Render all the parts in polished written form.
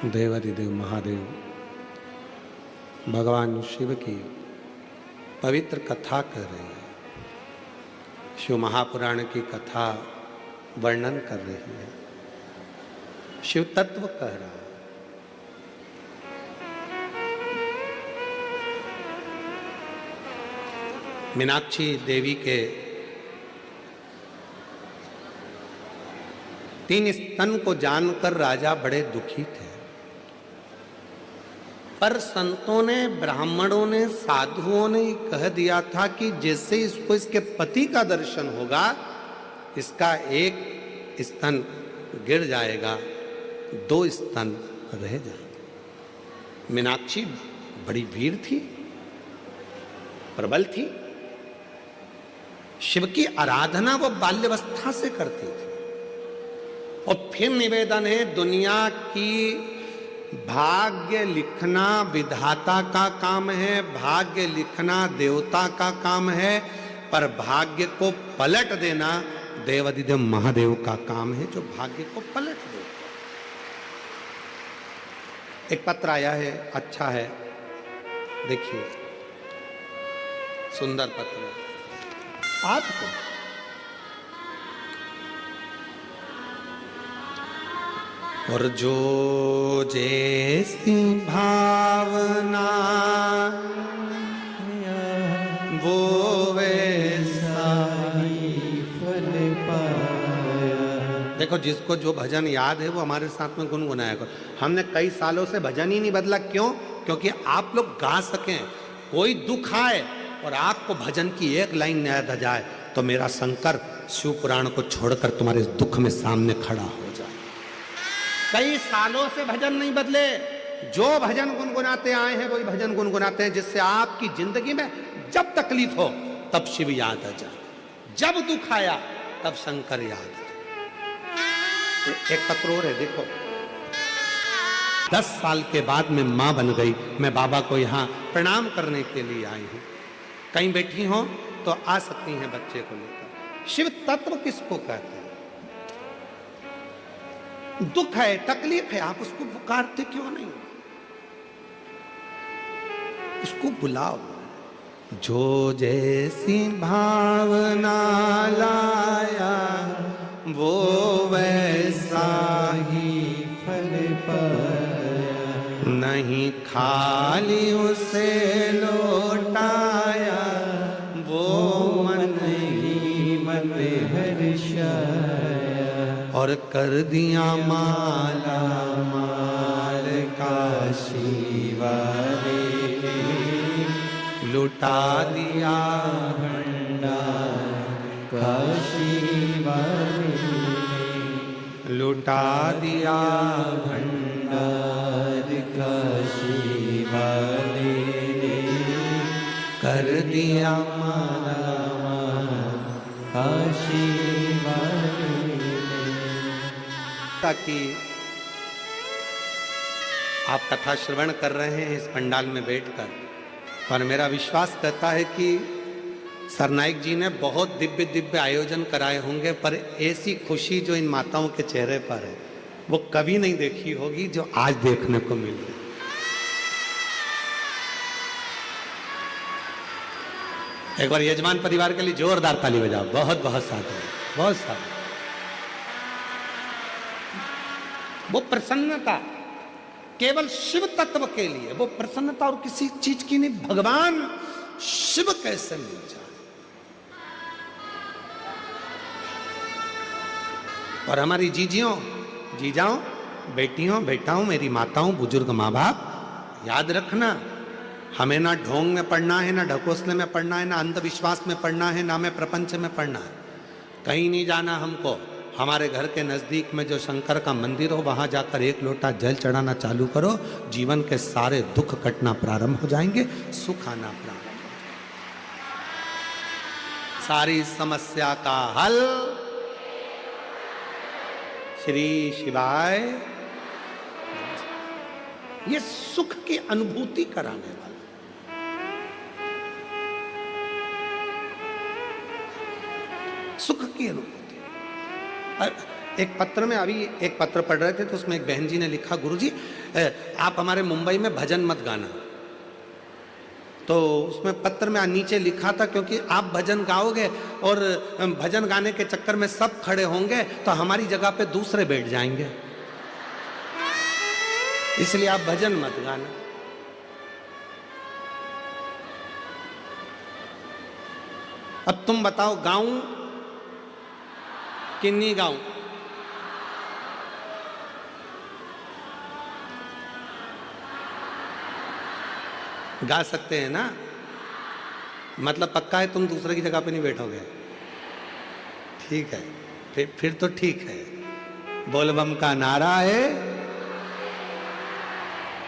देवाधिदेव महादेव भगवान शिव की पवित्र कथा कर रहे हैं। शिव महापुराण की कथा वर्णन कर रही है, शिव तत्व कह रहा है। मीनाक्षी देवी के 3 स्तन को जानकर राजा बड़े दुखी थे, पर संतों ने, ब्राह्मणों ने, साधुओं ने कह दिया था कि जैसे इसको इसके पति का दर्शन होगा, इसका एक स्तन गिर जाएगा, 2 स्तन रह जाएंगे। मीनाक्षी बड़ी वीर थी, प्रबल थी, शिव की आराधना वो बाल्यावस्था से करती थी। और फिर निवेदन है, दुनिया की भाग्य लिखना विधाता का काम है, भाग्य लिखना देवता का काम है, पर भाग्य को पलट देना देवाधिदेव महादेव का काम है, जो भाग्य को पलट देता। एक पत्र आया है, अच्छा है, देखिए, सुंदर पत्र है आपको। और जो जैसी भावना वो वैसा ही फल पाया। देखो, जिसको जो भजन याद है वो हमारे साथ में गुनगुनाया करो। हमने कई सालों से भजन ही नहीं बदला। क्यों? क्योंकि आप लोग गा सकें। कोई दुख आए और आपको भजन की एक लाइन याद आ जाए तो मेरा शंकर शिव पुराण को छोड़कर तुम्हारे दुख में सामने खड़ा हो जाए। कई सालों से भजन नहीं बदले, जो भजन गुनगुनाते आए हैं वही भजन गुनगुनाते हैं, जिससे आपकी जिंदगी में जब तकलीफ हो तब शिव याद आ जाए, जब दुख आया तब शंकर याद आ जाए। एक पत्र और है, देखो। 10 साल के बाद मैं मां बन गई, मैं बाबा को यहाँ प्रणाम करने के लिए आई हूँ। कहीं बैठी हो तो आ सकती हैं बच्चे को लेकर। शिव तत्व किसको कहते हैं? दुख है, तकलीफ है, आप उसको पुकारते क्यों नहीं? उसको बुलाओ। जो जैसी भावना लाया वो वैसा ही फल पाया। नहीं खाली उसे लौटाया, वो मन ही मन हर्षाया। और कर दिया माला माल काशी वाले, लुटा दिया भंडार काशी वाले, लुटा दिया भंडार काशी वाले, कर दिया माला माल काशी वाले। ताकि आप कथा श्रवण कर रहे हैं इस पंडाल में बैठकर, और मेरा विश्वास कहता है कि सरनाइक जी ने बहुत दिव्य दिव्य आयोजन कराए होंगे, पर ऐसी खुशी जो इन माताओं के चेहरे पर है वो कभी नहीं देखी होगी जो आज देखने को मिल रही। एक बार यजमान परिवार के लिए जोरदार ताली बजाओ। बहुत बहुत साधु, बहुत साधु। वो प्रसन्नता केवल शिव तत्व के लिए, वो प्रसन्नता और किसी चीज की नहीं। भगवान शिव कैसे मिल जाए। और हमारी जीजियों, जीजाओं, बेटियों, बेटाओं, मेरी माताओं, बुजुर्ग माँ बाप, याद रखना, हमें ना ढोंग में पढ़ना है, ना ढकोसले में पढ़ना है, ना अंधविश्वास में पढ़ना है, ना में प्रपंच में पढ़ना है। कहीं नहीं जाना हमको। हमारे घर के नजदीक में जो शंकर का मंदिर हो वहां जाकर 1 लोटा जल चढ़ाना चालू करो, जीवन के सारे दुख कटना प्रारंभ हो जाएंगे, सुख आना प्रारंभ हो जाएगा। सारी समस्या का हल श्री शिवाय। ये सुख की अनुभूति कराने वाला, सुख की अनुभूति। एक पत्र में अभी एक पत्र पढ़ रहे थे तो उसमें एक बहन जी ने लिखा, गुरुजी आप हमारे मुंबई में भजन मत गाना। तो उसमें पत्र में नीचे लिखा था क्योंकि आप भजन गाओगे और भजन गाने के चक्कर में सब खड़े होंगे तो हमारी जगह पे दूसरे बैठ जाएंगे, इसलिए आप भजन मत गाना। अब तुम बताओ गाऊं कि नहीं गाऊं? गा सकते हैं ना? मतलब पक्का है तुम दूसरे की जगह पे नहीं बैठोगे? ठीक है, फिर तो ठीक है। बोलबम का नारा है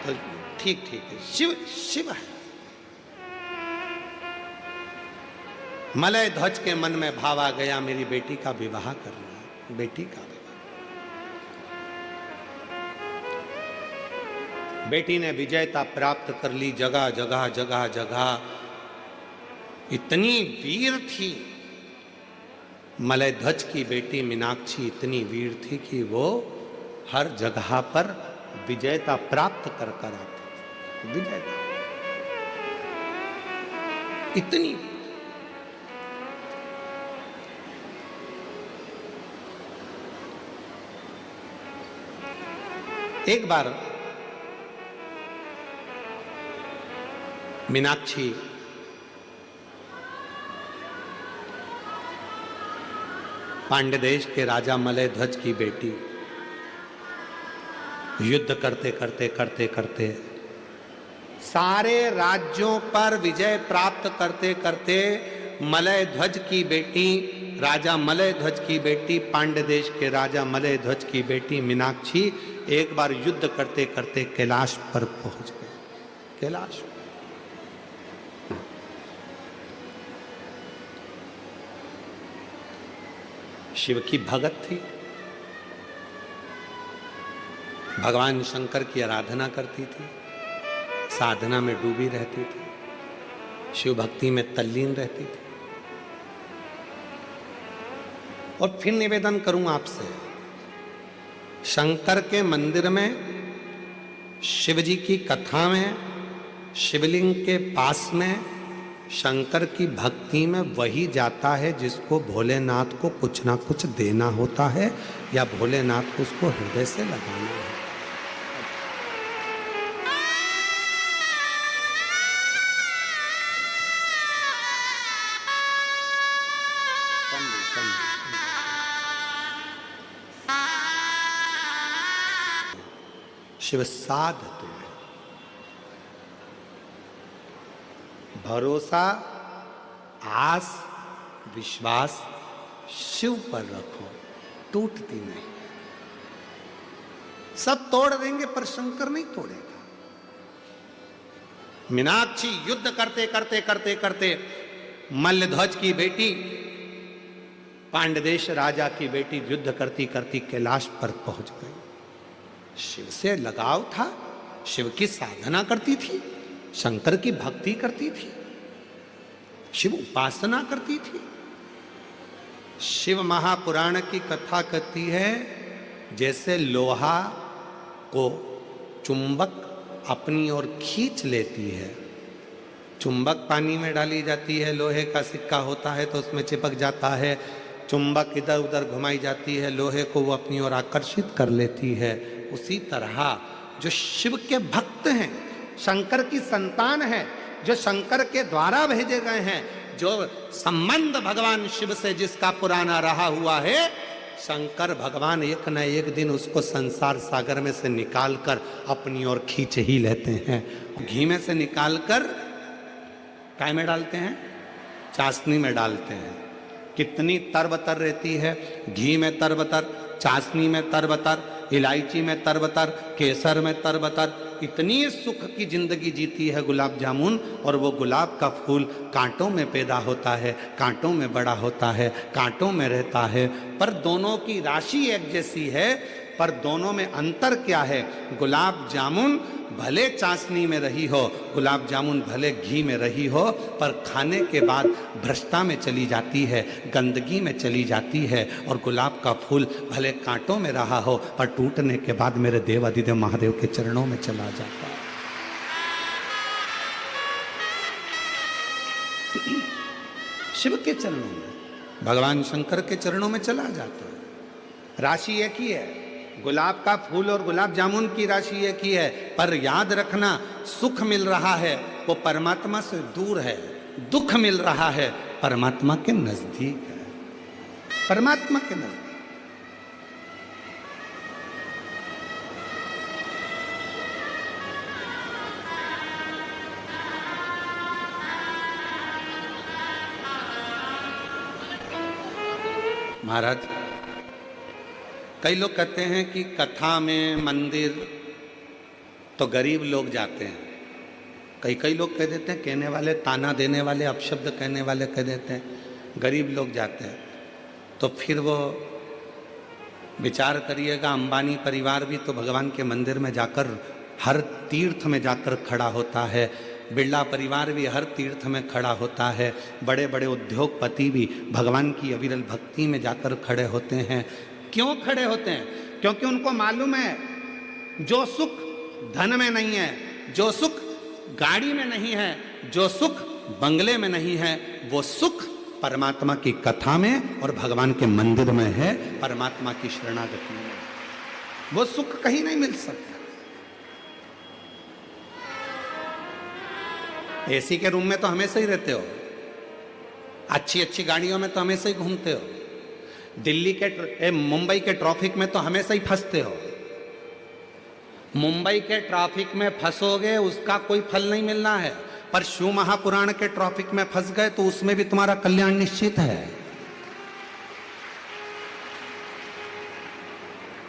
तो ठीक है। शिव शिव है। मलय ध्वज के मन में भाव आ गया, मेरी बेटी का विवाह करना, बेटी का विवाह। बेटी ने विजयता प्राप्त कर ली, जगह जगह जगह जगह इतनी वीर थी। मलय ध्वज की बेटी मीनाक्षी इतनी वीर थी कि वो हर जगह पर विजयता प्राप्त कर कर आती थी। विजयता इतनी। एक बार मीनाक्षी पांड्य देश के राजा मलय ध्वज की बेटी युद्ध करते करते करते करते सारे राज्यों पर विजय प्राप्त करते करते मलय ध्वज की बेटी, राजा मलय ध्वज की बेटी, पांड्य देश के राजा मलय ध्वज की बेटी मीनाक्षी एक बार युद्ध करते करते कैलाश पर पहुंच गए। कैलाश शिव की भगत थी, भगवान शंकर की आराधना करती थी, साधना में डूबी रहती थी, शिव भक्ति में तल्लीन रहती थी। और फिर निवेदन करूं आपसे, शंकर के मंदिर में शिव जी की कथा में शिवलिंग के पास में शंकर की भक्ति में वही जाता है जिसको भोलेनाथ को कुछ ना कुछ देना होता है या भोलेनाथ को उसको हृदय से लगाना है। शिव साधते हैं। भरोसा, आस, विश्वास शिव पर रखो, टूटती नहीं। सब तोड़ देंगे पर शंकर नहीं तोड़ेगा। मीनाक्षी युद्ध करते करते करते करते मल्लध्वज की बेटी, पांड्यदेश राजा की बेटी युद्ध करती करती कैलाश पर पहुंच गई। शिव से लगाव था, शिव की साधना करती थी, शंकर की भक्ति करती थी, शिव उपासना करती थी। शिव महापुराण की कथा कहती है जैसे लोहा को चुंबक अपनी ओर खींच लेती है। चुंबक पानी में डाली जाती है, लोहे का सिक्का होता है तो उसमें चिपक जाता है, चुंबक इधर उधर घुमाई जाती है, लोहे को वो अपनी ओर आकर्षित कर लेती है। उसी तरह जो शिव के भक्त हैं, शंकर की संतान है, जो शंकर के द्वारा भेजे गए हैं, जो संबंध भगवान शिव से जिसका पुराना रहा हुआ है, शंकर भगवान एक न एक दिन उसको संसार सागर में से निकालकर अपनी ओर खींच ही लेते हैं। घी में से निकालकर काय में डालते हैं? चाशनी में डालते हैं। कितनी तरबतर रहती है, घी में तरबतर, चाशनी में तरबतर, इलायची में तरबतर, केसर में तरबतर। इतनी सुख की जिंदगी जीती है गुलाब जामुन, और वो गुलाब का फूल कांटों में पैदा होता है, कांटों में बड़ा होता है, कांटों में रहता है, पर दोनों की राशि एक जैसी है। पर दोनों में अंतर क्या है? गुलाब जामुन भले चाशनी में रही हो, गुलाब जामुन भले घी में रही हो, पर खाने के बाद भ्रष्टा में चली जाती है, गंदगी में चली जाती है। और गुलाब का फूल भले कांटों में रहा हो, पर टूटने के बाद मेरे देव अधिदेव महादेव के चरणों में चला जाता है। शिव के चरणों में, भगवान शंकर के चरणों में चला जाता है। राशि एक ही है, गुलाब का फूल और गुलाब जामुन की राशि एक ही है, पर याद रखना सुख मिल रहा है वो परमात्मा से दूर है, दुख मिल रहा है परमात्मा के नजदीक है, परमात्मा के नजदीक। महाराज, कई लोग कहते हैं कि कथा में मंदिर तो गरीब लोग जाते हैं। कई लोग कह देते हैं, कहने वाले, ताना देने वाले, अपशब्द कहने वाले कह देते हैं गरीब लोग जाते हैं। तो फिर वो विचार करिएगा, अंबानी परिवार भी तो भगवान के मंदिर में जाकर, हर तीर्थ में जाकर खड़ा होता है। बिरला परिवार भी हर तीर्थ में खड़ा होता है। बड़े बड़े उद्योगपति भी भगवान की अविरल भक्ति में जाकर खड़े होते हैं। क्यों खड़े होते हैं? क्योंकि उनको मालूम है जो सुख धन में नहीं है, जो सुख गाड़ी में नहीं है, जो सुख बंगले में नहीं है, वो सुख परमात्मा की कथा में और भगवान के मंदिर में है, परमात्मा की शरणागति में। वो सुख कहीं नहीं मिल सकता। एसी के रूम में तो हमेशा ही रहते हो, अच्छी अच्छी गाड़ियों में तो हमेशा ही घूमते हो, दिल्ली के मुंबई के ट्रैफिक में तो हमेशा ही फंसते हो। मुंबई के ट्रैफिक में फंसोगे उसका कोई फल नहीं मिलना है, पर शिव महापुराण के ट्रैफिक में फंस गए तो उसमें भी तुम्हारा कल्याण निश्चित है।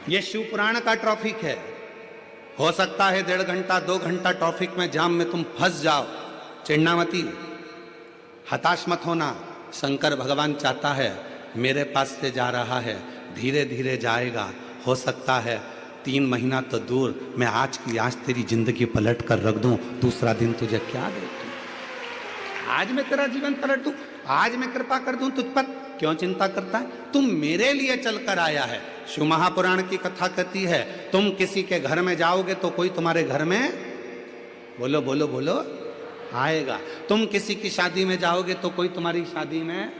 ये शिव पुराण का ट्रैफिक है। हो सकता है 1.5 घंटा 2 घंटा ट्रैफिक में जाम में तुम फंस जाओ, चिढ़ना मती, हताश मत होना। शंकर भगवान चाहता है, मेरे पास से जा रहा है, धीरे धीरे जाएगा। हो सकता है 3 महीना तो दूर, मैं आज की आज तेरी जिंदगी पलट कर रख दूं, दूसरा दिन तुझे क्या दे दूं, आज मैं तेरा जीवन पलट दूं, आज मैं कृपा कर दूं तुझ पर। क्यों चिंता करता है? तुम मेरे लिए चलकर आया है। शिव महापुराण की कथा कहती है, तुम किसी के घर में जाओगे तो कोई तुम्हारे घर में, बोलो बोलो बोलो, आएगा। तुम किसी की शादी में जाओगे तो कोई तुम्हारी शादी में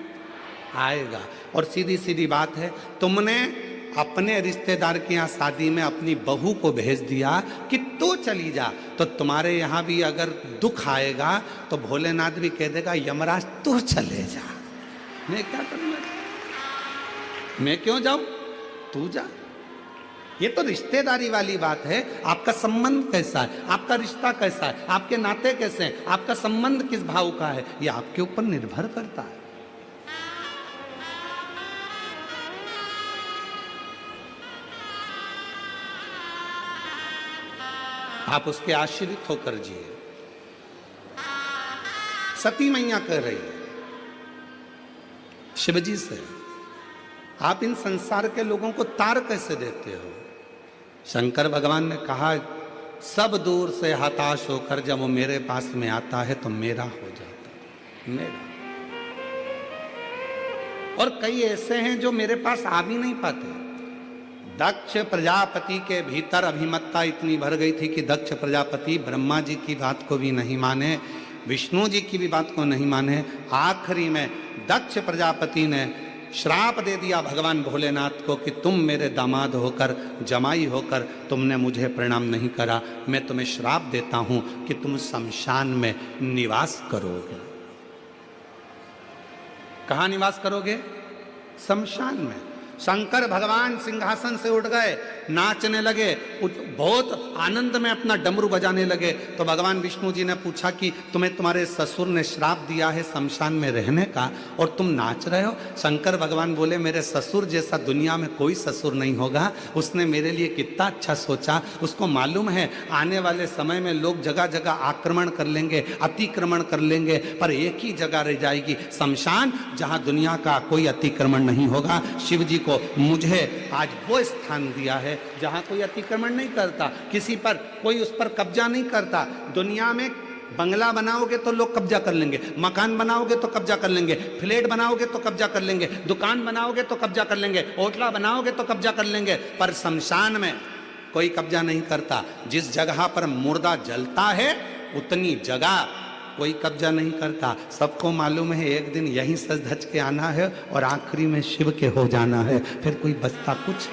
आएगा। और सीधी सीधी बात है, तुमने अपने रिश्तेदार के यहाँ शादी में अपनी बहू को भेज दिया कि तो चली जा, तो तुम्हारे यहाँ भी अगर दुख आएगा तो भोलेनाथ भी कह देगा, यमराज तू चले जा, मैं क्या करूँगा, मैं क्यों जाऊं, तू जा। ये तो रिश्तेदारी वाली बात है। आपका संबंध कैसा है, आपका रिश्ता कैसा है, आपके नाते कैसे हैं, आपका संबंध किस भाव का है, ये आपके ऊपर निर्भर करता है। आप उसके आश्रित होकर जिए। सती मैया कह रही है शिवजी से, आप इन संसार के लोगों को तार कैसे देते हो? शंकर भगवान ने कहा, सब दूर से हताश होकर जब वो मेरे पास में आता है तो मेरा हो जाता है, मेरा। और कई ऐसे हैं जो मेरे पास आ भी नहीं पाते। दक्ष प्रजापति के भीतर अभिमत्ता इतनी भर गई थी कि दक्ष प्रजापति ब्रह्मा जी की बात को भी नहीं माने, विष्णु जी की भी बात को नहीं माने। आखिरी में दक्ष प्रजापति ने श्राप दे दिया भगवान भोलेनाथ को कि तुम मेरे दामाद होकर, जमाई होकर तुमने मुझे प्रणाम नहीं करा, मैं तुम्हें श्राप देता हूं कि तुम शमशान में निवास करोगे। कहाँ निवास करोगे? शमशान में। शंकर भगवान सिंहासन से उठ गए, नाचने लगे, बहुत आनंद में अपना डमरू बजाने लगे। तो भगवान विष्णु जी ने पूछा कि तुम्हें तुम्हारे ससुर ने श्राप दिया है शमशान में रहने का और तुम नाच रहे हो? शंकर भगवान बोले, मेरे ससुर जैसा दुनिया में कोई ससुर नहीं होगा। उसने मेरे लिए कितना अच्छा सोचा। उसको मालूम है आने वाले समय में लोग जगह जगह आक्रमण कर लेंगे, अतिक्रमण कर लेंगे, पर एक ही जगह रह जाएगी शमशान, जहां दुनिया का कोई अतिक्रमण नहीं होगा। शिव जी को मुझे आज वो स्थान दिया है जहाँ कोई अतिक्रमण नहीं करता, किसी पर कोई उस पर कब्जा नहीं करता। दुनिया में बंगला बनाओगे तो लोग कब्जा कर लेंगे, मकान बनाओगे तो कब्जा कर लेंगे, फ्लैट बनाओगे तो कब्जा कर लेंगे, दुकान बनाओगे तो कब्जा कर लेंगे, होटला बनाओगे तो कब्जा कर लेंगे, पर शमशान में कोई कब्जा नहीं करता। जिस जगह पर मुर्दा जलता है उतनी जगह कोई कब्जा नहीं करता। सबको मालूम है एक दिन यहीं सज धज के आना है और आखिरी में शिव के हो जाना है, फिर कोई बचता कुछ